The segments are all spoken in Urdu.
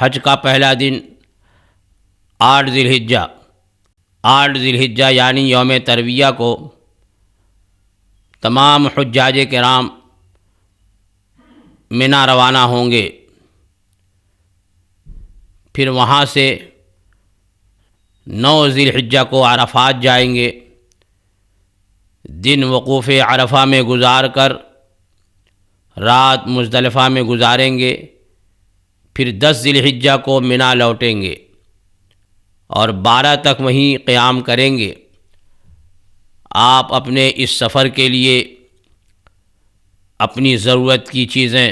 حج کا پہلا دن 8 ذی الحجہ یعنی یوم ترویہ کو تمام حجاج کرام منی روانہ ہوں گے۔ پھر وہاں سے 9 ذی الحجہ کو عرفات جائیں گے۔ دن وقوف عرفہ میں گزار کر رات مزدلفہ میں گزاریں گے۔ پھر 10 ذی الحجہ کو منی لوٹیں گے اور 12 تک وہیں قیام کریں گے۔ آپ اپنے اس سفر کے لیے اپنی ضرورت کی چیزیں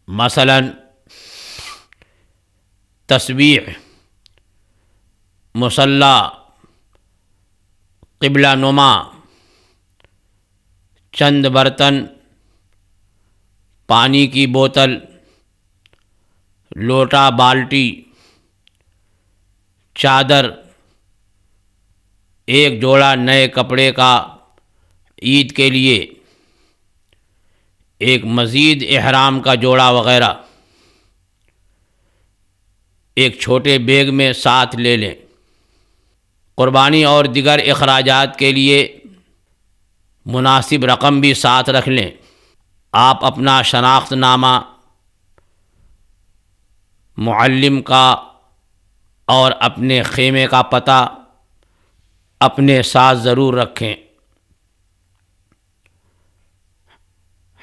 مثلاً تسبیح، مصلی، قبلہ نما، چند برتن، پانی کی بوتل، لوٹا، بالٹی، چادر، ایک جوڑا نئے کپڑے کا عید کے لیے، ایک مزید احرام کا جوڑا وغیرہ ایک چھوٹے بیگ میں ساتھ لے لیں۔ قربانی اور دیگر اخراجات کے لیے مناسب رقم بھی ساتھ رکھ لیں۔ آپ اپنا شناخت نامہ، معلم کا اور اپنے خیمے کا پتہ اپنے ساتھ ضرور رکھیں۔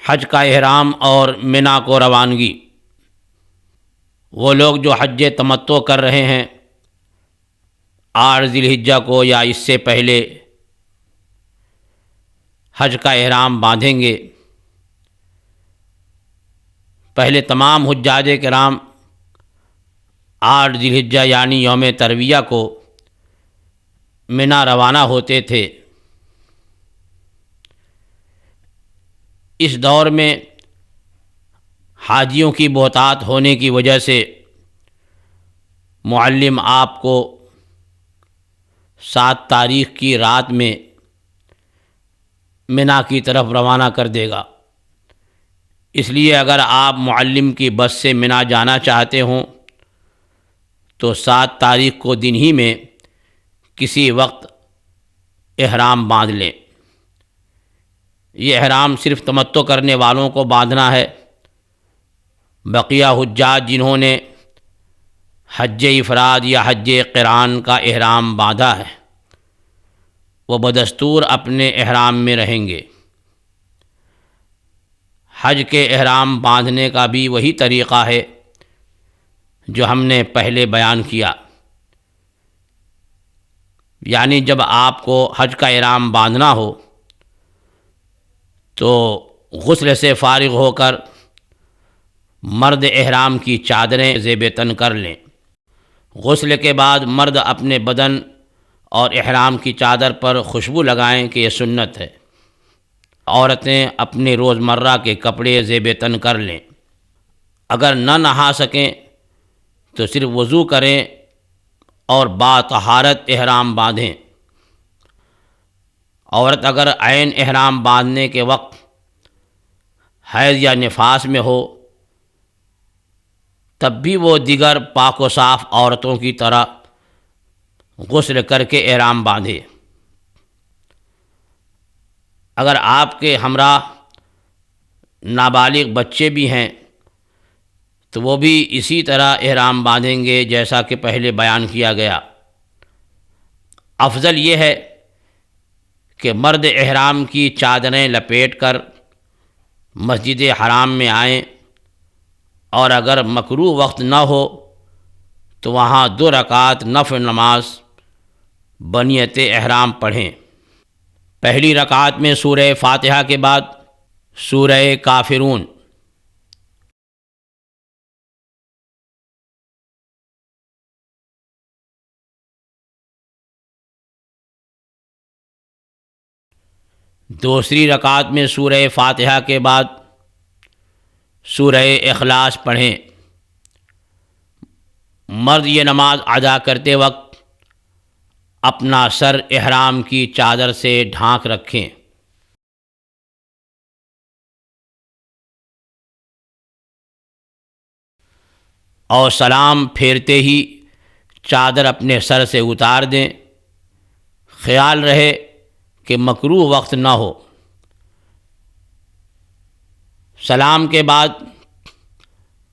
حج کا احرام اور منی کو روانگی۔ وہ لوگ جو حج تمتع کر رہے ہیں 8 ذی الحجہ کو یا اس سے پہلے حج کا احرام باندھیں گے۔ پہلے تمام حجاج کرام 8 ذی الحجہ یعنی یوم ترویہ کو منی روانہ ہوتے تھے۔ اس دور میں حاجیوں کی بہتات ہونے کی وجہ سے معلم آپ کو 7 تاریخ کی رات میں منی کی طرف روانہ کر دے گا۔ اس لیے اگر آپ معلم کی بس سے منی جانا چاہتے ہوں تو 7 تاریخ کو دن ہی میں کسی وقت احرام باندھ لیں۔ یہ احرام صرف تمتع کرنے والوں کو باندھنا ہے۔ بقیہ حجاج جنہوں نے حج افراد یا حج قران کا احرام باندھا ہے وہ بدستور اپنے احرام میں رہیں گے۔ حج کے احرام باندھنے کا بھی وہی طریقہ ہے جو ہم نے پہلے بیان کیا، یعنی جب آپ کو حج کا احرام باندھنا ہو تو غسل سے فارغ ہو کر مرد احرام کی چادریں زیب تن کر لیں۔ غسل کے بعد مرد اپنے بدن اور احرام کی چادر پر خوشبو لگائیں کہ یہ سنت ہے۔ عورتیں اپنے روزمرہ کے کپڑے زیب تن کر لیں۔ اگر نہ نہا سکیں تو صرف وضو کریں اور باطہارت احرام باندھیں۔ عورت اگر عین احرام باندھنے کے وقت حیض یا نفاس میں ہو تب بھی وہ دیگر پاک و صاف عورتوں کی طرح غسل کر کے احرام باندھے۔ اگر آپ کے ہمراہ نابالغ بچے بھی ہیں تو وہ بھی اسی طرح احرام باندھیں گے جیسا کہ پہلے بیان کیا گیا۔ افضل یہ ہے کہ مرد احرام کی چادریں لپیٹ کر مسجد حرام میں آئیں، اور اگر مکروہ وقت نہ ہو تو وہاں 2 رکعت نفل نماز بنیت احرام پڑھیں۔ پہلی رکعت میں سورہ فاتحہ کے بعد سورہ کافرون، دوسری رکعت میں سورہ فاتحہ کے بعد سورہ اخلاص پڑھیں۔ مرد یہ نماز ادا کرتے وقت اپنا سر احرام کی چادر سے ڈھانک رکھیں۔ اور سلام پھیرتے ہی چادر اپنے سر سے اتار دیں۔ خیال رہے کہ مکروہ وقت نہ ہو۔ سلام کے بعد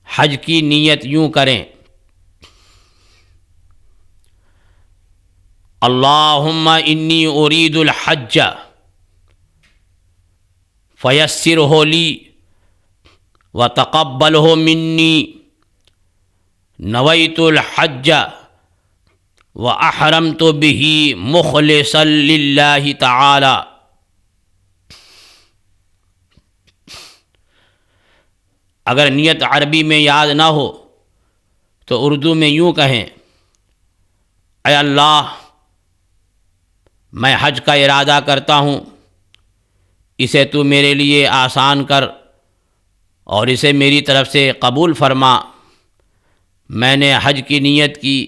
حج کی نیت یوں کریں: اللہم انی ارید الحج فیسرہ لی وتقبلہ منی، نویت الحج واحرمت بہ مخلصا للہ تعالی۔ اگر نیت عربی میں یاد نہ ہو تو اردو میں یوں کہیں: اے اللہ، میں حج کا ارادہ کرتا ہوں، اسے تو میرے لیے آسان کر اور اسے میری طرف سے قبول فرما۔ میں نے حج کی نیت کی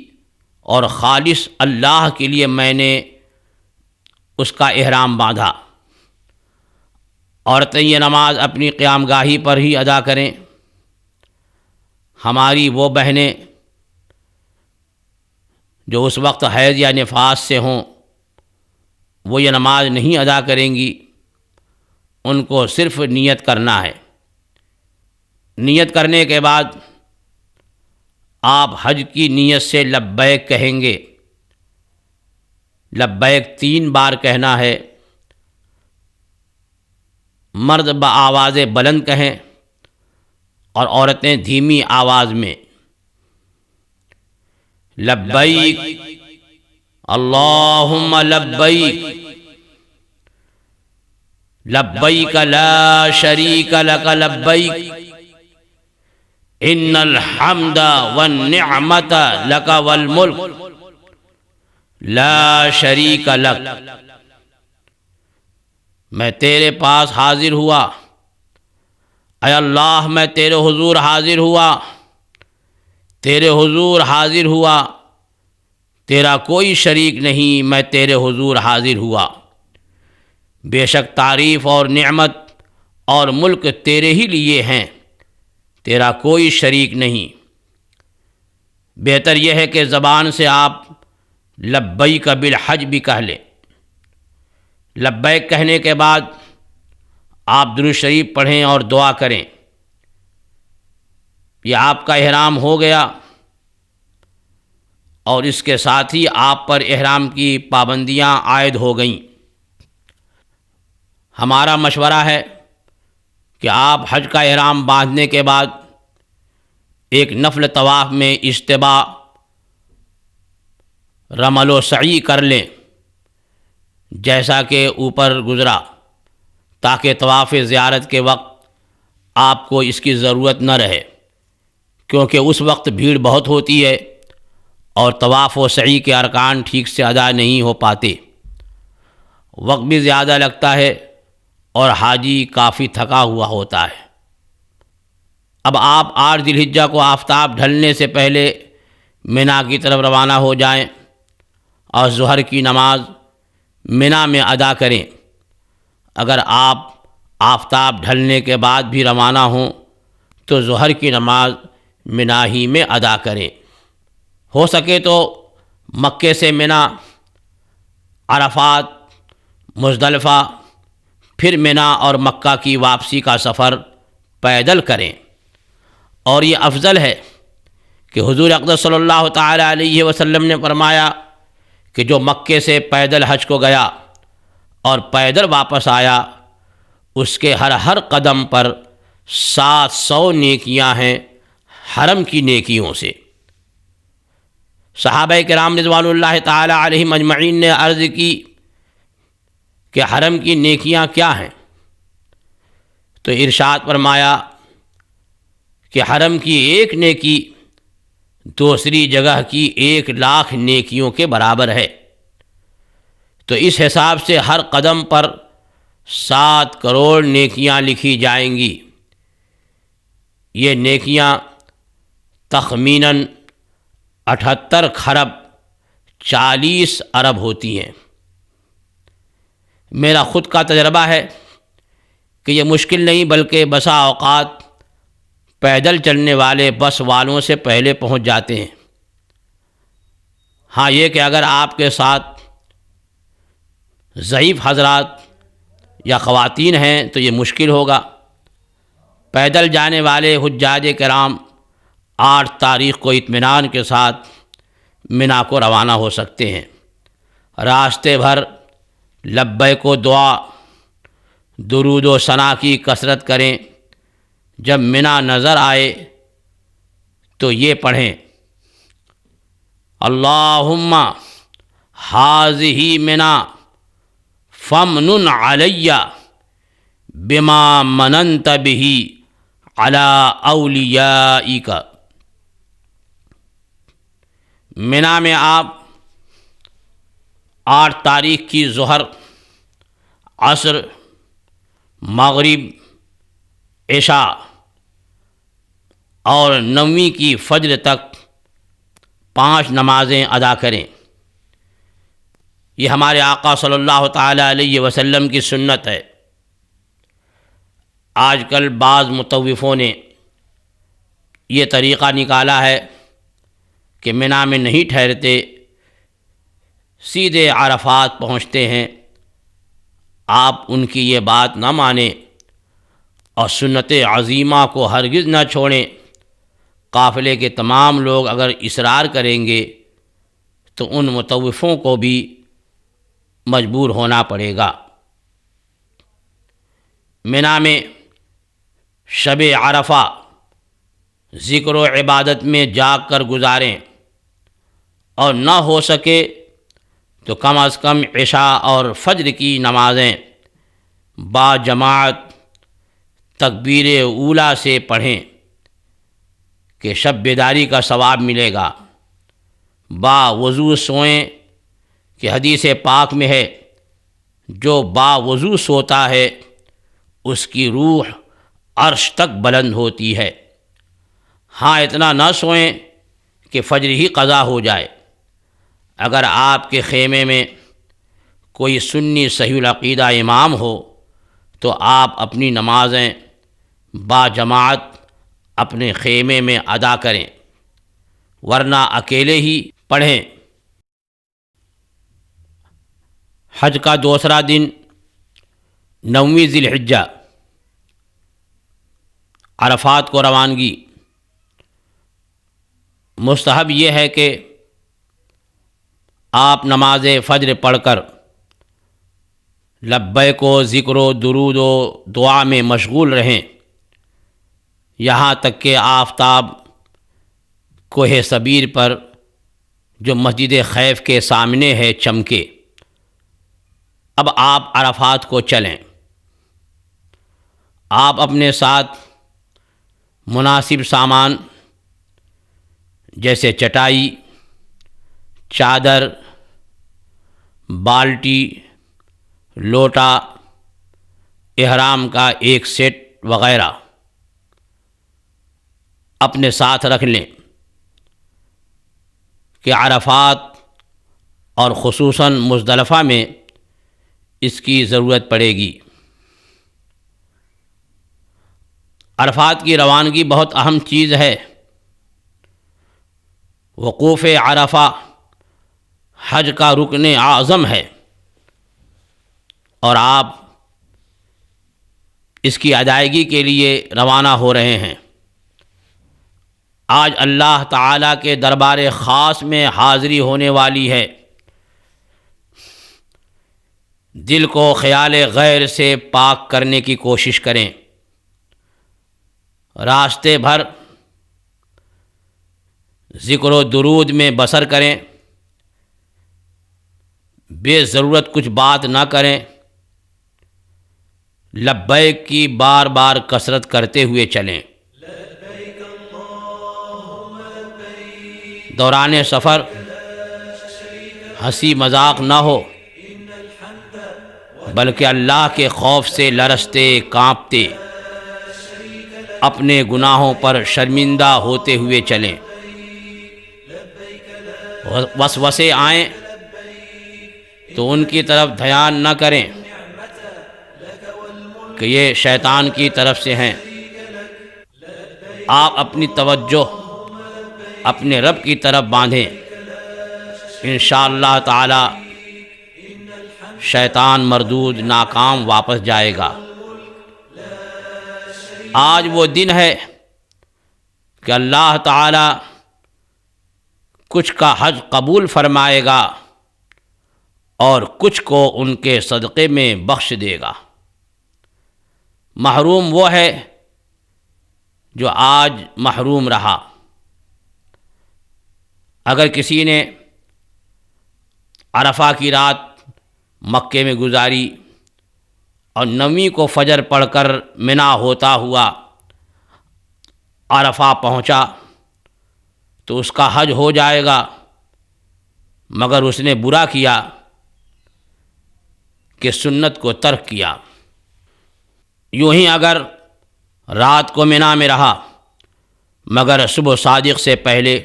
اور خالص اللہ کے لیے میں نے اس کا احرام باندھا۔ عورتیں یہ نماز اپنی قیام گاہی پر ہی ادا کریں۔ ہماری وہ بہنیں جو اس وقت حیض یا نفاس سے ہوں، وہ یہ نماز نہیں ادا کریں گی، ان کو صرف نیت کرنا ہے۔ نیت کرنے کے بعد آپ حج کی نیت سے لبیک کہیں گے۔ لبیک 3 بار کہنا ہے۔ مرد بآواز بلند کہیں اور عورتیں دھیمی آواز میں: لبیک اللہم لبیک، لبیک لا شریک لک لبیک، ان الحمد والنعمت لک والملک لا شریک لک۔ میں تیرے پاس حاضر ہوا، اے اللہ میں تیرے حضور حاضر ہوا، تیرے حضور حاضر ہوا، تیرا کوئی شریک نہیں، میں تیرے حضور حاضر ہوا۔ بے شک تعریف اور نعمت اور ملک تیرے ہی لیے ہیں، تیرا کوئی شریک نہیں۔ بہتر یہ ہے کہ زبان سے آپ لبیک بالحج بھی کہہ لیں۔ لبیک کہنے کے بعد آپ درود شریف پڑھیں اور دعا کریں۔ یہ آپ کا احرام ہو گیا اور اس کے ساتھ ہی آپ پر احرام کی پابندیاں عائد ہو گئیں۔ ہمارا مشورہ ہے کہ آپ حج کا احرام باندھنے کے بعد ایک نفل طواف میں اجتباء، رمل و سعی کر لیں جیسا کہ اوپر گزرا، تاکہ طواف زیارت کے وقت آپ کو اس کی ضرورت نہ رہے، کیونکہ اس وقت بھیڑ بہت ہوتی ہے اور طواف و سعی کے ارکان ٹھیک سے ادا نہیں ہو پاتے، وقت بھی زیادہ لگتا ہے اور حاجی کافی تھکا ہوا ہوتا ہے۔ اب آپ 8 ذی الحجہ کو آفتاب ڈھلنے سے پہلے منا کی طرف روانہ ہو جائیں اور ظہر کی نماز منا میں ادا کریں۔ اگر آپ آفتاب ڈھلنے کے بعد بھی روانہ ہوں تو ظہر کی نماز منا ہی میں ادا کریں۔ ہو سکے تو مکے سے منا، عرفات، مزدلفہ، پھر منا اور مکہ کی واپسی کا سفر پیدل کریں۔ اور یہ افضل ہے کہ حضور اقدس صلی اللہ تعالی علیہ وسلم نے فرمایا کہ جو مکے سے پیدل حج کو گیا اور پیدل واپس آیا، اس کے ہر قدم پر 700 نیکیاں ہیں حرم کی نیکیوں سے۔ صحابہ کرام رضوان اللہ تعالی علیہم اجمعین نے عرض کی کہ حرم کی نیکیاں کیا ہیں؟ تو ارشاد فرمایا کہ حرم کی ایک نیکی دوسری جگہ کی 1,00,000 نیکیوں کے برابر ہے۔ تو اس حساب سے ہر قدم پر 7 کروڑ نیکیاں لکھی جائیں گی۔ یہ نیکیاں تخمیناً 78 خرب 40 ارب ہوتی ہیں۔ میرا خود کا تجربہ ہے کہ یہ مشکل نہیں بلکہ بسا اوقات پیدل چلنے والے بس والوں سے پہلے پہنچ جاتے ہیں۔ ہاں یہ کہ اگر آپ کے ساتھ ضعیف حضرات یا خواتین ہیں تو یہ مشکل ہوگا۔ پیدل جانے والے حجاج کرام 8 تاریخ کو اطمینان کے ساتھ منا کو روانہ ہو سکتے ہیں۔ راستے بھر لبیک و دعا، درود و ثنا کی کثرت کریں۔ جب منا نظر آئے تو یہ پڑھیں: اللہم ھذہ منا فمنن علی بما مننت بہ علی اولیائک۔ منا میں آپ 8 تاریخ کی ظہر، عصر، مغرب، عشاء اور 9ویں کی فجر تک 5 نمازیں ادا کریں۔ یہ ہمارے آقا صلی اللہ تعالیٰ علیہ وسلم کی سنت ہے۔ آج کل بعض مطوفوں نے یہ طریقہ نکالا ہے کہ منا میں نہیں ٹھہرتے، سیدھے عرفات پہنچتے ہیں۔ آپ ان کی یہ بات نہ مانیں اور سنت عظیمہ کو ہرگز نہ چھوڑیں۔ قافلے کے تمام لوگ اگر اصرار کریں گے تو ان مطوفوں کو بھی مجبور ہونا پڑے گا۔ منا میں شب عرفہ ذکر و عبادت میں جاگ کر گزاریں، اور نہ ہو سکے تو کم از کم عشاء اور فجر کی نمازیں با جماعت تکبیر اولیٰ سے پڑھیں کہ شب بیداری کا ثواب ملے گا۔ با وضو سوئیں کہ حدیث پاک میں ہے جو با وضو سوتا ہے اس کی روح عرش تک بلند ہوتی ہے۔ ہاں اتنا نہ سوئیں کہ فجر ہی قضا ہو جائے۔ اگر آپ کے خیمے میں کوئی سنی صحیح العقیدہ امام ہو تو آپ اپنی نمازیں با جماعت اپنے خیمے میں ادا کریں، ورنہ اکیلے ہی پڑھیں۔ حج کا دوسرا دن 9ویں ذی الحجہ، عرفات کو روانگی۔ مستحب یہ ہے کہ آپ نماز فجر پڑھ کر لبیک و ذکر و درود و دعا میں مشغول رہیں، یہاں تک کہ آفتاب کوہ صبیر پر جو مسجد خیف کے سامنے ہے چمکے۔ اب آپ عرفات کو چلیں۔ آپ اپنے ساتھ مناسب سامان جیسے چٹائی، چادر، بالٹی، لوٹا، احرام کا ایک سیٹ وغیرہ اپنے ساتھ رکھ لیں کہ عرفات اور خصوصاً مزدلفہ میں اس کی ضرورت پڑے گی۔ عرفات کی روانگی بہت اہم چیز ہے۔ وقوف عرفہ حج کا رکن اعظم ہے، اور آپ اس کی ادائیگی کے لیے روانہ ہو رہے ہیں۔ آج اللہ تعالیٰ کے دربار خاص میں حاضری ہونے والی ہے۔ دل کو خیال غیر سے پاک کرنے کی کوشش کریں۔ راستے بھر ذکر و درود میں بسر کریں، بے ضرورت کچھ بات نہ کریں، لبیک کی بار بار کثرت کرتے ہوئے چلیں۔ دوران سفر ہنسی مذاق نہ ہو، بلکہ اللہ کے خوف سے لرزتے کانپتے اپنے گناہوں پر شرمندہ ہوتے ہوئے چلیں۔ وسوسے آئیں تو ان کی طرف دھیان نہ کریں کہ یہ شیطان کی طرف سے ہیں۔ آپ اپنی توجہ اپنے رب کی طرف باندھیں، انشاءاللہ تعالی شیطان مردود ناکام واپس جائے گا۔ آج وہ دن ہے کہ اللہ تعالی کچھ کا حج قبول فرمائے گا اور کچھ کو ان کے صدقے میں بخش دے گا۔ محروم وہ ہے جو آج محروم رہا۔ اگر کسی نے عرفہ کی رات مکے میں گزاری اور 9ویں کو فجر پڑھ کر منا ہوتا ہوا عرفہ پہنچا تو اس کا حج ہو جائے گا، مگر اس نے برا کیا کہ سنت کو ترک کیا۔ یوں ہی اگر رات کو منا میں رہا مگر صبح صادق سے پہلے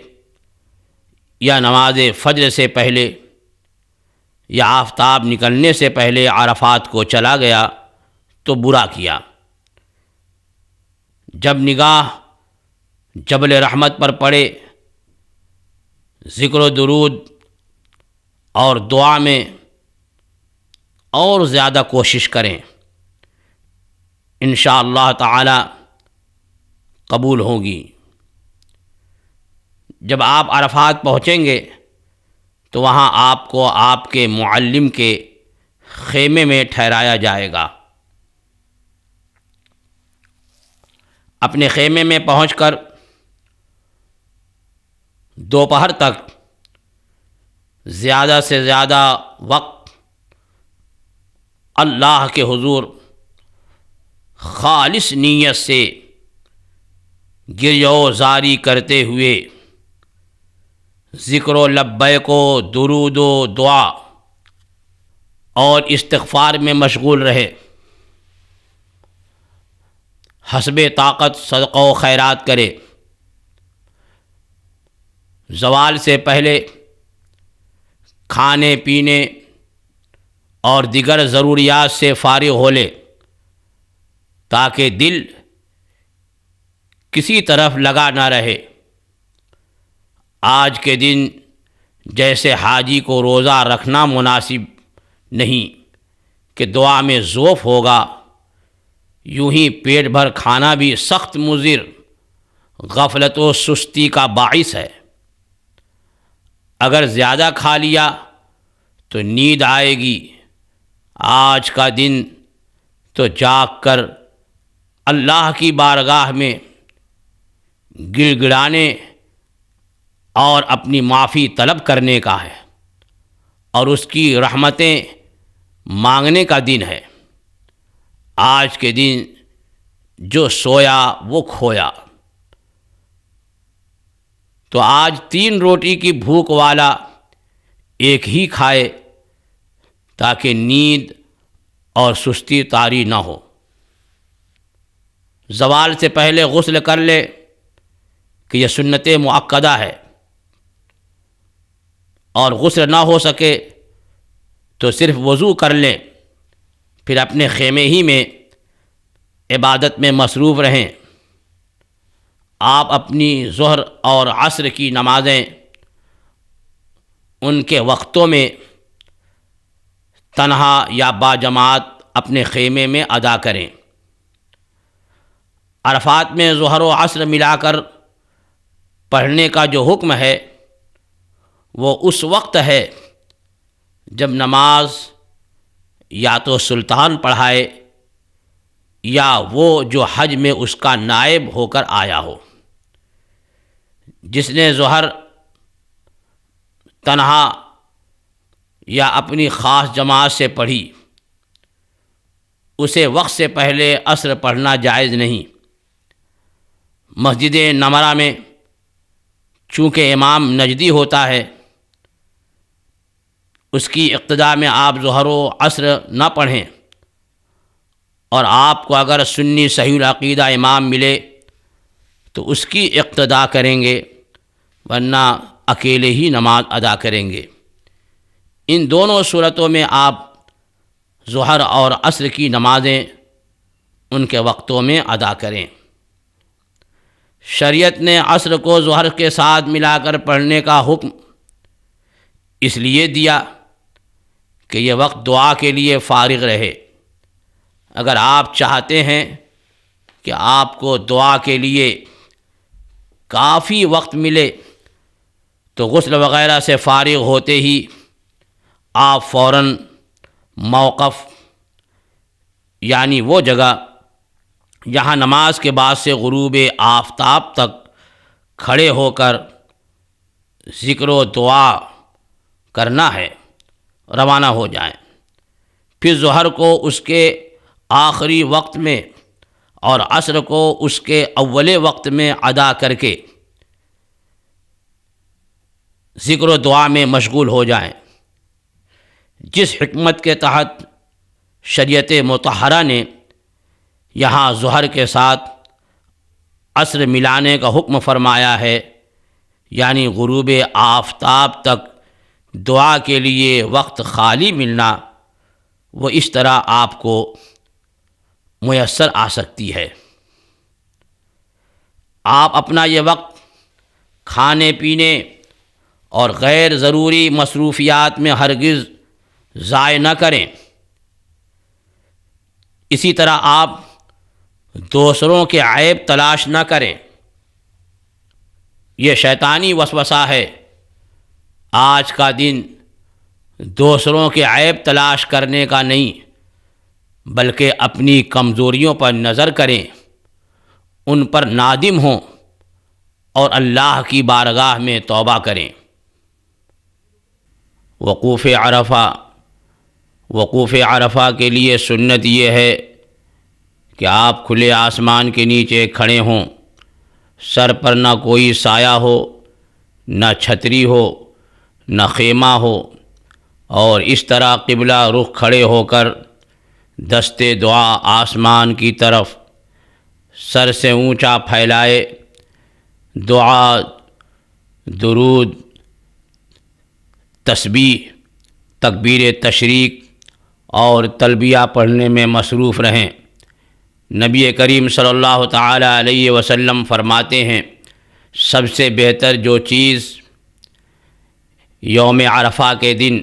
یا نماز فجر سے پہلے یا آفتاب نکلنے سے پہلے عرفات کو چلا گیا تو برا کیا۔ جب نگاہ جبل رحمت پر پڑے، ذکر و درود اور دعا میں اور زیادہ کوشش کریں، انشاءاللہ تعالی قبول ہوگی۔ جب آپ عرفات پہنچیں گے تو وہاں آپ کو آپ کے معلم کے خیمے میں ٹھہرایا جائے گا۔ اپنے خیمے میں پہنچ کر دوپہر تک زیادہ سے زیادہ وقت اللہ کے حضور خالص نیت سے گریہ و زاری کرتے ہوئے ذکر و لبیک و درود و دعا اور استغفار میں مشغول رہے، حسب طاقت صدقہ و خیرات کرے، زوال سے پہلے کھانے پینے اور دیگر ضروریات سے فارغ ہو لے تاکہ دل کسی طرف لگا نہ رہے۔ آج کے دن جیسے حاجی کو روزہ رکھنا مناسب نہیں کہ دعا میں ضعف ہوگا، یوں ہی پیٹ بھر کھانا بھی سخت مضر، غفلت و سستی کا باعث ہے۔ اگر زیادہ کھا لیا تو نیند آئے گی۔ آج کا دن تو جاگ کر اللہ کی بارگاہ میں گڑ گڑانے اور اپنی معافی طلب کرنے کا ہے اور اس کی رحمتیں مانگنے کا دن ہے۔ آج کے دن جو سویا وہ کھویا۔ تو آج 3 روٹی کی بھوک والا ایک ہی کھائے تاکہ نیند اور سستی طاری نہ ہو۔ زوال سے پہلے غسل کر لے کہ یہ سنت مؤکدہ ہے، اور غسل نہ ہو سکے تو صرف وضو کر لیں، پھر اپنے خیمے ہی میں عبادت میں مصروف رہیں۔ آپ اپنی ظہر اور عصر کی نمازیں ان کے وقتوں میں تنہا یا باجماعت اپنے خیمے میں ادا کریں۔ عرفات میں ظہر و عصر ملا کر پڑھنے کا جو حکم ہے وہ اس وقت ہے جب نماز یا تو سلطان پڑھائے یا وہ جو حج میں اس کا نائب ہو کر آیا ہو۔ جس نے ظہر تنہا یا اپنی خاص جماعت سے پڑھی اسے وقت سے پہلے عصر پڑھنا جائز نہیں۔ مسجد نمرہ میں چونکہ امام نجدی ہوتا ہے، اس کی اقتداء میں آپ ظہر و عصر نہ پڑھیں، اور آپ کو اگر سنی صحیح العقیدہ امام ملے تو اس کی اقتداء کریں گے، ورنہ اکیلے ہی نماز ادا کریں گے۔ ان دونوں صورتوں میں آپ ظہر اور عصر کی نمازیں ان کے وقتوں میں ادا کریں۔ شریعت نے عصر کو ظہر کے ساتھ ملا کر پڑھنے کا حکم اس لیے دیا کہ یہ وقت دعا کے لیے فارغ رہے۔ اگر آپ چاہتے ہیں کہ آپ کو دعا کے لیے کافی وقت ملے تو غسل وغیرہ سے فارغ ہوتے ہی آپ فوراً موقف یعنی وہ جگہ جہاں نماز کے بعد سے غروب آفتاب تک کھڑے ہو کر ذکر و دعا کرنا ہے روانہ ہو جائیں۔ پھر ظہر کو اس کے آخری وقت میں اور عصر کو اس کے اول وقت میں ادا کر کے ذکر و دعا میں مشغول ہو جائیں۔ جس حکمت کے تحت شریعت مطہرہ نے یہاں ظہر کے ساتھ عصر ملانے کا حکم فرمایا ہے، یعنی غروب آفتاب تک دعا کے لیے وقت خالی ملنا، وہ اس طرح آپ کو میسر آ سکتی ہے۔ آپ اپنا یہ وقت کھانے پینے اور غیر ضروری مصروفیات میں ہرگز ضائع نہ کریں۔ اسی طرح آپ دوسروں کے عیب تلاش نہ کریں، یہ شیطانی وسوسہ ہے۔ آج کا دن دوسروں کے عیب تلاش کرنے کا نہیں، بلکہ اپنی کمزوریوں پر نظر کریں، ان پر نادم ہوں اور اللہ کی بارگاہ میں توبہ کریں۔ وقوف عرفہ کے لیے سنت یہ ہے کہ آپ کھلے آسمان کے نیچے کھڑے ہوں، سر پر نہ کوئی سایہ ہو، نہ چھتری ہو، نہ خیمہ ہو، اور اس طرح قبلہ رخ کھڑے ہو کر دستے دعا آسمان کی طرف سر سے اونچا پھیلائے، دعا، درود، تسبیح، تکبیر تشریق اور تلبیہ پڑھنے میں مصروف رہیں۔ نبی کریم صلی اللہ تعالی علیہ وسلم فرماتے ہیں، سب سے بہتر جو چیز یوم عرفہ کے دن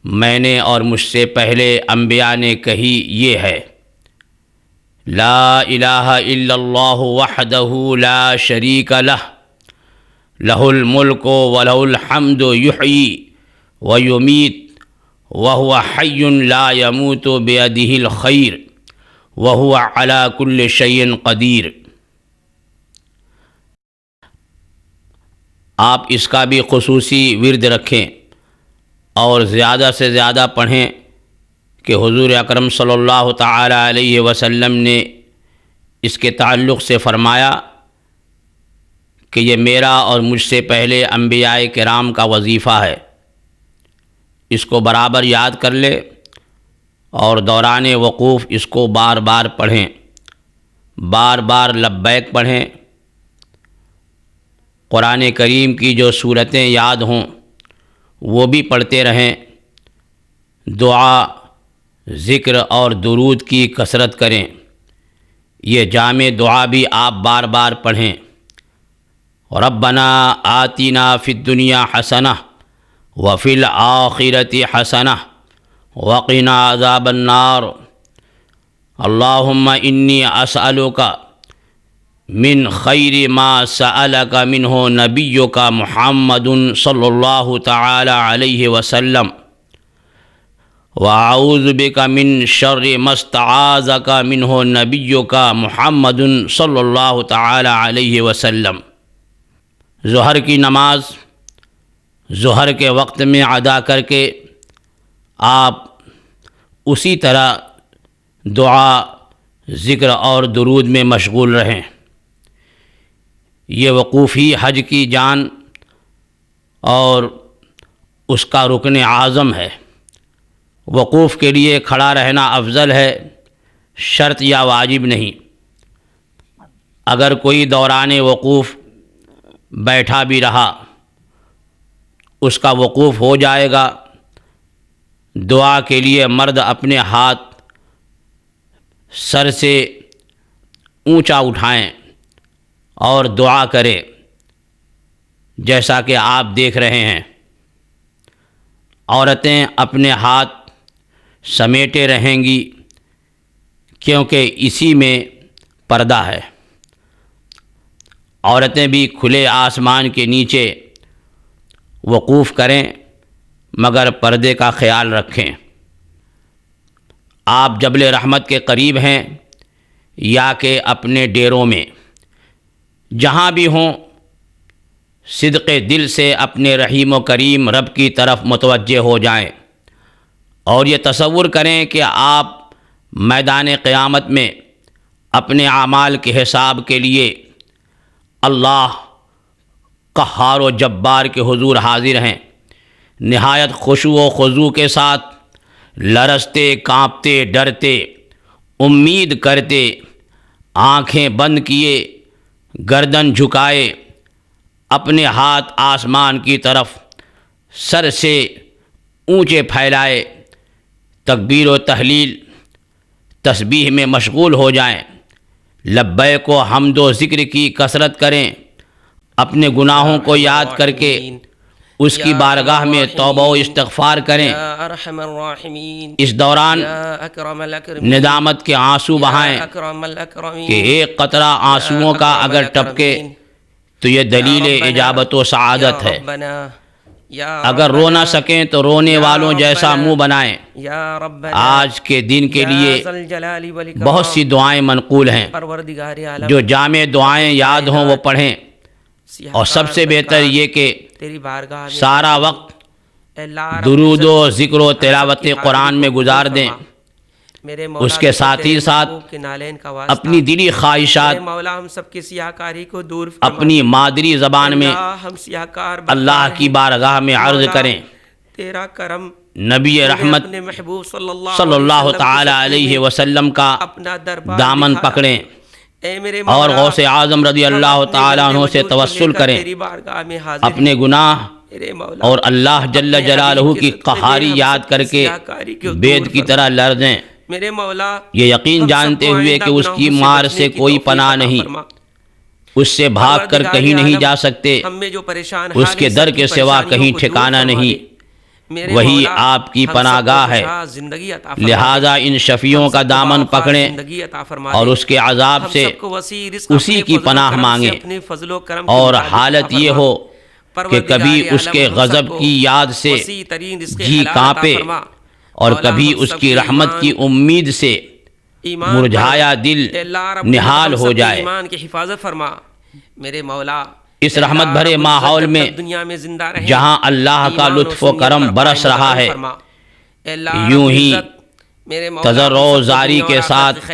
میں نے اور مجھ سے پہلے انبیاء نے کہی یہ ہے، لا الہ الا اللہ وحدہ لا شریک لہ، لہ الملک ولہ الحمد یحیی ویمیت وہو حی لا یموت بیدہ الخیر وہو علی کل شیء قدیر۔ آپ اس کا بھی خصوصی ورد رکھیں اور زیادہ سے زیادہ پڑھیں کہ حضور اکرم صلی اللہ تعالی علیہ وسلم نے اس کے تعلق سے فرمایا کہ یہ میرا اور مجھ سے پہلے انبیاء کرام کا وظیفہ ہے، اس کو برابر یاد کر لے اور دوران وقوف اس کو بار بار پڑھیں، بار بار لبیک پڑھیں۔ قرآن کریم کی جو سورتیں یاد ہوں وہ بھی پڑھتے رہیں، دعا، ذکر اور درود کی کثرت کریں۔ یہ جامع دعا بھی آپ بار بار پڑھیں، ربنا آتنا فی الدنیا حسنہ وفی الآخرۃ حسنہ وقنا عذاب النار، اللہم انی اسألک من خیر ما سألک منہ نبیک محمد صلی اللہ تعالی علیہ وسلم وأعوذ بک من شر ما استعاذک منہ نبیک محمد صلی اللہ تعالی علیہ وسلم۔ ظہر کی نماز ظہر کے وقت میں ادا کر کے آپ اسی طرح دعا، ذکر اور درود میں مشغول رہیں۔ یہ وقوف ہی حج کی جان اور اس کا رکن اعظم ہے۔ وقوف کے لیے کھڑا رہنا افضل ہے، شرط یا واجب نہیں۔ اگر کوئی دوران وقوف بیٹھا بھی رہا اس کا وقوف ہو جائے گا۔ دعا کے لیے مرد اپنے ہاتھ سر سے اونچا اٹھائیں اور دعا کرے، جیسا کہ آپ دیکھ رہے ہیں عورتیں اپنے ہاتھ سمیٹے رہیں گی، کیونکہ اسی میں پردہ ہے۔ عورتیں بھی کھلے آسمان کے نیچے وقوف کریں، مگر پردے کا خیال رکھیں۔ آپ جبل رحمت کے قریب ہیں یا کہ اپنے ڈیروں میں، جہاں بھی ہوں صدق دل سے اپنے رحیم و کریم رب کی طرف متوجہ ہو جائیں، اور یہ تصور کریں کہ آپ میدان قیامت میں اپنے اعمال کے حساب کے لیے اللہ قہار و جبار کے حضور حاضر ہیں، نہایت خشوع و خضوع کے ساتھ، لرزتے کانپتے ڈرتے، امید کرتے، آنکھیں بند کیے، گردن جھکائے، اپنے ہاتھ آسمان کی طرف سر سے اونچے پھیلائے، تکبیر و تحلیل تسبیح میں مشغول ہو جائیں، لبیک و حمد و ذکر کی کثرت کریں، اپنے گناہوں کو یاد کر کے اس کی بارگاہ میں توبہ و استغفار کریں۔ اس دوران ندامت کے آنسو بہائیں کہ ایک قطرہ آنسوؤں کا اگر ٹپکے تو یہ دلیل اجابت و سعادت ہے۔ اگر رو نہ سکیں تو رونے والوں جیسا منہ بنائیں۔ آج کے دن کے لیے بہت سی دعائیں منقول ہیں، جو جامع دعائیں یاد ہوں وہ پڑھیں، اور سب سے بہتر یہ کہ سارا وقت درود و ذکر و تلاوت قرآن میں گزار دیں۔ اس کے ساتھ ہی ساتھ اپنی دلی خواہشات اپنی مادری زبان میں اللہ کی بارگاہ میں عرض کریں۔ نبی رحمت صلی اللہ تعالی علیہ وسلم کا دامن پکڑیں اور غوث اعظم رضی اللہ تعالیٰ عنہ سے توسل کریں، اپنے گناہ اور اللہ جل جلالہ کی قہاری یاد کر کے بید کی طرح لرزیں، یہ یقین جانتے ہوئے کہ اس کی مار سے کوئی پناہ نہیں، اس سے بھاگ کر کہیں نہیں جا سکتے، اس کے در کے سوا کہیں ٹھکانہ نہیں، وہی آپ کی پناہ گاہ ہے۔ لہذا ان شفیعوں کا دامن پکڑیں اور اس کے عذاب سے اسی کی پناہ مانگیں، اور حالت یہ ہو کہ کبھی اس کے غضب کی یاد سے جی کانپے اور کبھی اس کی رحمت کی امید سے مرجھایا دل نہال ہو جائے۔ اس رحمت بھرے ماحول میں جہاں اللہ کا لطف و کرم برس رہا ہے، یوں ہی تضرع و زاری کے ساتھ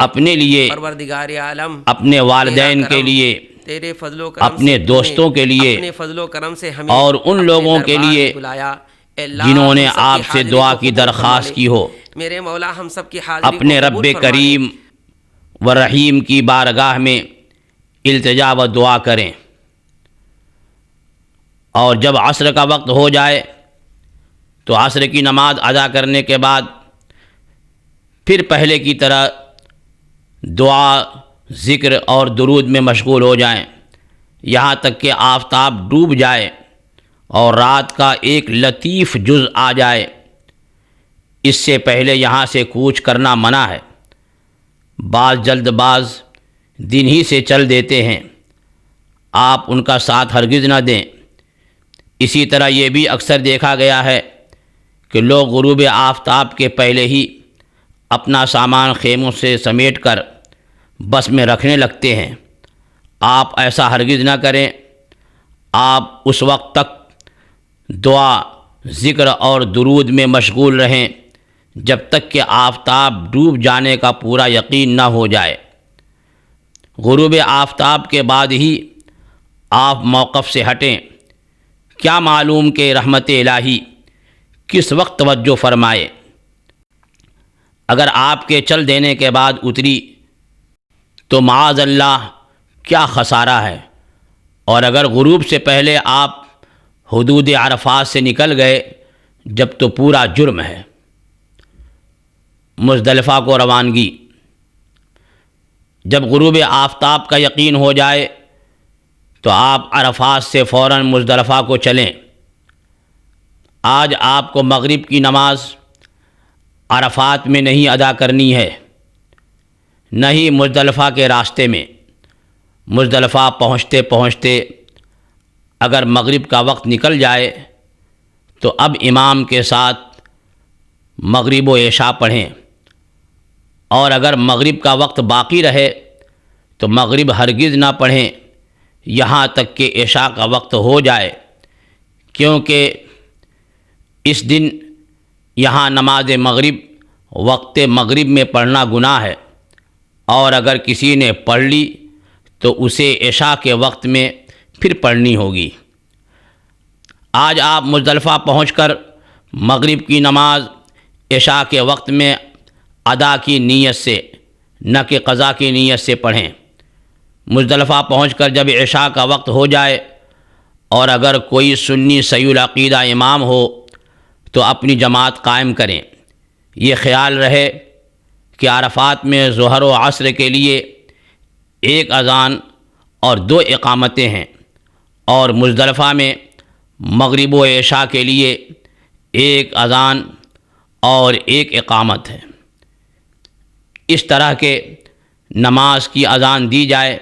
اپنے لیے، اپنے والدین کے لیے، اپنے دوستوں کے لیے اور ان لوگوں کے لیے جنہوں نے آپ سے دعا کی درخواست کی ہو، اپنے رب کریم و رحیم کی بارگاہ میں التجا و دعا کریں۔ اور جب عصر کا وقت ہو جائے تو عصر کی نماز ادا کرنے کے بعد پھر پہلے کی طرح دعا، ذکر اور درود میں مشغول ہو جائیں، یہاں تک کہ آفتاب ڈوب جائے اور رات کا ایک لطیف جز آ جائے۔ اس سے پہلے یہاں سے کوچ کرنا منع ہے۔ بعض جلد باز دن ہی سے چل دیتے ہیں، آپ ان کا ساتھ ہرگز نہ دیں۔ اسی طرح یہ بھی اکثر دیکھا گیا ہے کہ لوگ غروب آفتاب کے پہلے ہی اپنا سامان خیموں سے سمیٹ کر بس میں رکھنے لگتے ہیں۔ آپ ایسا ہرگز نہ کریں۔ آپ اس وقت تک دعا، ذکر اور درود میں مشغول رہیں جب تک کہ آفتاب ڈوب جانے کا پورا یقین نہ ہو جائے۔ غروب آفتاب کے بعد ہی آپ موقف سے ہٹیں، کیا معلوم کہ رحمت الہی کس وقت توجہ فرمائے۔ اگر آپ کے چل دینے کے بعد اتری تو معاذ اللہ کیا خسارہ ہے، اور اگر غروب سے پہلے آپ حدود عرفات سے نکل گئے جب تو پورا جرم ہے۔ مزدلفہ کو روانگی۔ جب غروب آفتاب کا یقین ہو جائے تو آپ عرفات سے فوراً مزدلفہ کو چلیں۔ آج آپ کو مغرب کی نماز عرفات میں نہیں ادا کرنی ہے، نہ ہی مزدلفہ کے راستے میں۔ مزدلفہ پہنچتے پہنچتے اگر مغرب کا وقت نکل جائے تو اب امام کے ساتھ مغرب و عشاء پڑھیں، اور اگر مغرب کا وقت باقی رہے تو مغرب ہرگز نہ پڑھیں یہاں تک کہ عشاء کا وقت ہو جائے، کیونکہ اس دن یہاں نماز مغرب وقت مغرب میں پڑھنا گناہ ہے، اور اگر کسی نے پڑھ لی تو اسے عشاء کے وقت میں پھر پڑھنی ہوگی۔ آج آپ مزدلفہ پہنچ کر مغرب کی نماز عشاء کے وقت میں ادا کی نیت سے، نہ کہ قضا کی نیت سے پڑھیں۔ مزدلفہ پہنچ کر جب عشاء کا وقت ہو جائے اور اگر کوئی سنی صحیح العقیدہ امام ہو تو اپنی جماعت قائم کریں۔ یہ خیال رہے کہ عرفات میں ظہر و عصر کے لیے ایک اذان اور 2 اقامتیں ہیں، اور مزدلفہ میں مغرب و عشاء کے لیے ایک اذان اور 1 اقامت ہے۔ اس طرح کے نماز کی اذان دی جائے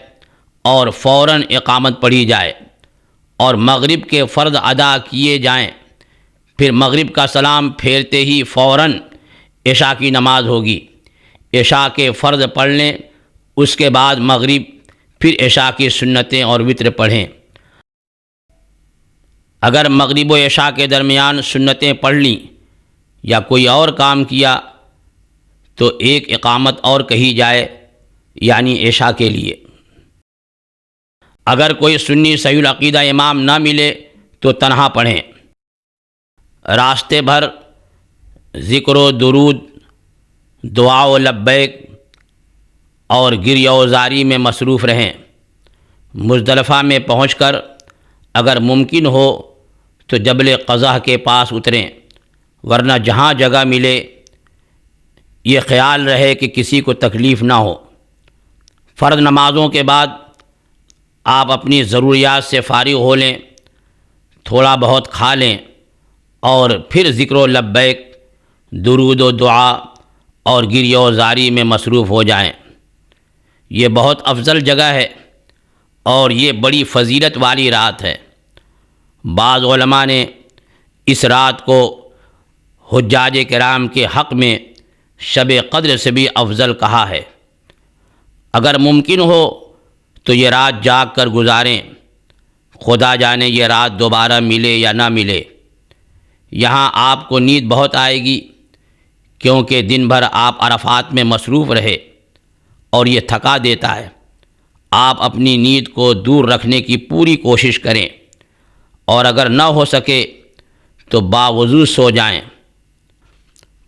اور فوراً اقامت پڑھی جائے اور مغرب کے فرض ادا کیے جائیں، پھر مغرب کا سلام پھیرتے ہی فوراً عشاء کی نماز ہوگی۔ عشاء کے فرض پڑھ لیں، اس کے بعد مغرب، پھر عشاء کی سنتیں اور وتر پڑھیں۔ اگر مغرب و عشاء کے درمیان سنتیں پڑھ لیں یا کوئی اور کام کیا تو 1 اقامت اور کہی جائے، یعنی عشاء کے لیے۔ اگر کوئی سنی صحیح العقیدہ امام نہ ملے تو تنہا پڑھیں۔ راستے بھر ذکر و درود، دعا و لبیک اور گریہ و زاری میں مصروف رہیں۔ مزدلفہ میں پہنچ کر اگر ممکن ہو تو جبل قضح کے پاس اتریں، ورنہ جہاں جگہ ملے یہ خیال رہے کہ کسی کو تکلیف نہ ہو۔ فرض نمازوں کے بعد آپ اپنی ضروریات سے فارغ ہو لیں، تھوڑا بہت کھا لیں اور پھر ذکر و لبیک، درود و دعا اور گریہ و زاری میں مصروف ہو جائیں۔ یہ بہت افضل جگہ ہے اور یہ بڑی فضیلت والی رات ہے۔ بعض علماء نے اس رات کو حجاج کرام کے حق میں شب قدر سے بھی افضل کہا ہے۔ اگر ممکن ہو تو یہ رات جاگ کر گزاریں، خدا جانے یہ رات دوبارہ ملے یا نہ ملے۔ یہاں آپ کو نیند بہت آئے گی، کیونکہ دن بھر آپ عرفات میں مصروف رہے اور یہ تھکا دیتا ہے۔ آپ اپنی نیند کو دور رکھنے کی پوری کوشش کریں، اور اگر نہ ہو سکے تو باوضو سو جائیں،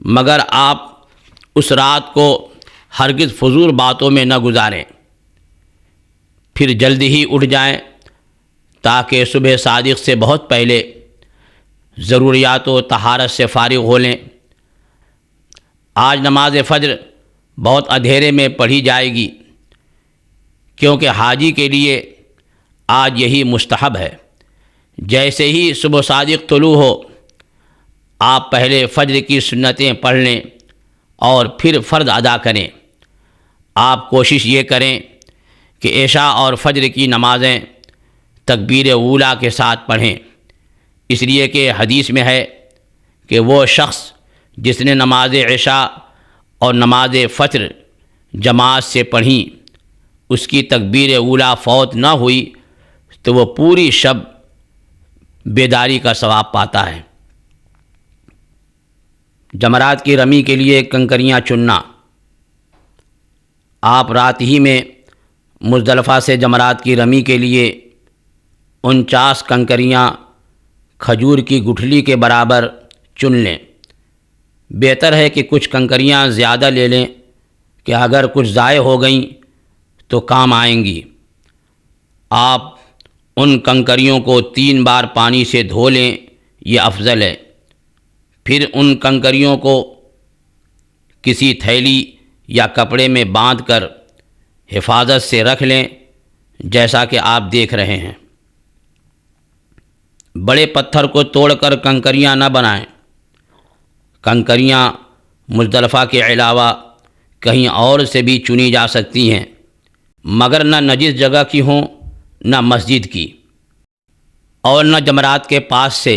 مگر آپ اس رات کو ہرگز فضول باتوں میں نہ گزاریں۔ پھر جلدی ہی اٹھ جائیں تاکہ صبح صادق سے بہت پہلے ضروریات و طہارت سے فارغ ہو لیں۔ آج نماز فجر بہت اندھیرے میں پڑھی جائے گی، کیونکہ حاجی کے لیے آج یہی مستحب ہے۔ جیسے ہی صبح صادق طلوع ہو آپ پہلے فجر کی سنتیں پڑھ لیں اور پھر فرض ادا کریں۔ آپ کوشش یہ کریں کہ عشاء اور فجر کی نمازیں تکبیر اولیٰ کے ساتھ پڑھیں، اس لیے کہ حدیث میں ہے کہ وہ شخص جس نے نماز عشاء اور نماز فجر جماعت سے پڑھیں، اس کی تکبیر اولیٰ فوت نہ ہوئی تو وہ پوری شب بیداری کا ثواب پاتا ہے۔ جمرات کی رمی کے لیے کنکریاں چننا۔ آپ رات ہی میں مزدلفہ سے جمرات کی رمی کے لیے 49 کنکریاں کھجور کی گٹھلی کے برابر چن لیں۔ بہتر ہے کہ کچھ کنکریاں زیادہ لے لیں کہ اگر کچھ ضائع ہو گئیں تو کام آئیں گی۔ آپ ان کنکریوں کو 3 بار پانی سے دھو لیں، یہ افضل ہے۔ پھر ان کنکریوں کو کسی تھیلی یا کپڑے میں باندھ کر حفاظت سے رکھ لیں جیسا کہ آپ دیکھ رہے ہیں۔ بڑے پتھر کو توڑ کر کنکریاں نہ بنائیں۔ کنکریاں مزدلفہ کے علاوہ کہیں اور سے بھی چنی جا سکتی ہیں، مگر نہ نجس جگہ کی ہوں نہ مسجد کی، اور نہ جمرات کے پاس سے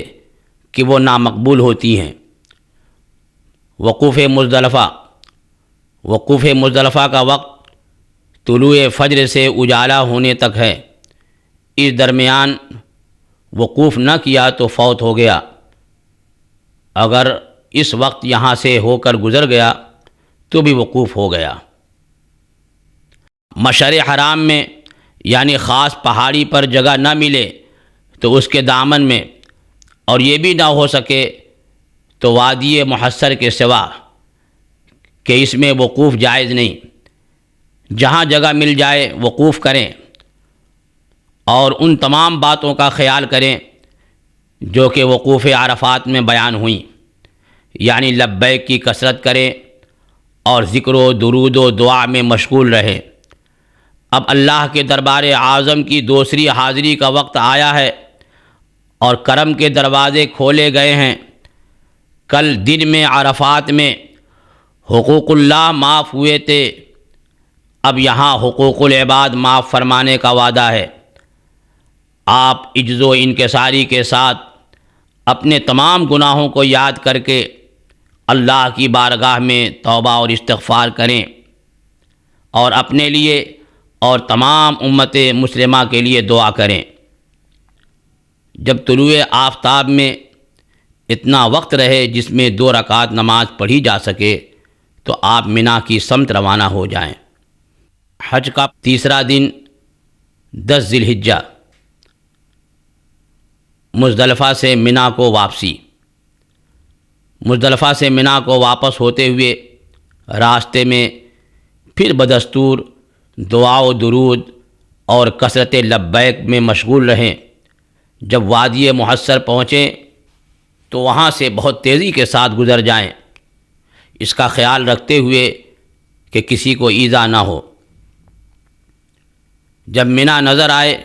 کہ وہ نامقبول ہوتی ہیں۔ وقوف مزدلفہ کا وقت طلوع فجر سے اجالا ہونے تک ہے۔ اس درمیان وقوف نہ کیا تو فوت ہو گیا۔ اگر اس وقت یہاں سے ہو کر گزر گیا تو بھی وقوف ہو گیا۔ مشعر حرام میں یعنی خاص پہاڑی پر جگہ نہ ملے تو اس کے دامن میں، اور یہ بھی نہ ہو سکے تو وادی محصر کے سوا کہ اس میں وقوف جائز نہیں۔ جہاں جگہ مل جائے وقوف کریں، اور ان تمام باتوں کا خیال کریں جو کہ وقوف عرفات میں بیان ہوئیں، یعنی لبیک کی کثرت کریں اور ذکر و درود و دعا میں مشغول رہیں۔ اب اللہ کے دربار اعظم کی دوسری حاضری کا وقت آیا ہے اور کرم کے دروازے کھولے گئے ہیں۔ کل دن میں عرفات میں حقوق اللہ معاف ہوئے تھے، اب یہاں حقوق العباد معاف فرمانے کا وعدہ ہے۔ آپ عجز و انکساری کے ساتھ اپنے تمام گناہوں کو یاد کر کے اللہ کی بارگاہ میں توبہ اور استغفار کریں، اور اپنے لیے اور تمام امت مسلمہ کے لیے دعا کریں۔ جب طلوع آفتاب میں اتنا وقت رہے جس میں 2 رکعت نماز پڑھی جا سکے تو آپ منا کی سمت روانہ ہو جائیں۔ حج کا تیسرا دن 10 ذی الحجہ، مزدلفہ سے منا کو واپسی۔ مزدلفہ سے منا کو واپس ہوتے ہوئے راستے میں پھر بدستور دعا و درود اور کثرت لبیک میں مشغول رہیں۔ جب وادی محصر پہنچیں تو وہاں سے بہت تیزی کے ساتھ گزر جائیں، اس کا خیال رکھتے ہوئے کہ کسی کو ایذا نہ ہو۔ جب منا نظر آئے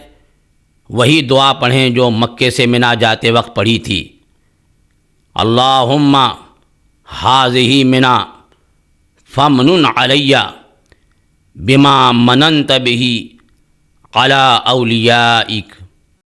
وہی دعا پڑھیں جو مکے سے منا جاتے وقت پڑھی تھی، اللہم ہذہ منا فمنن علی بما مننت بہ علی اولیائک۔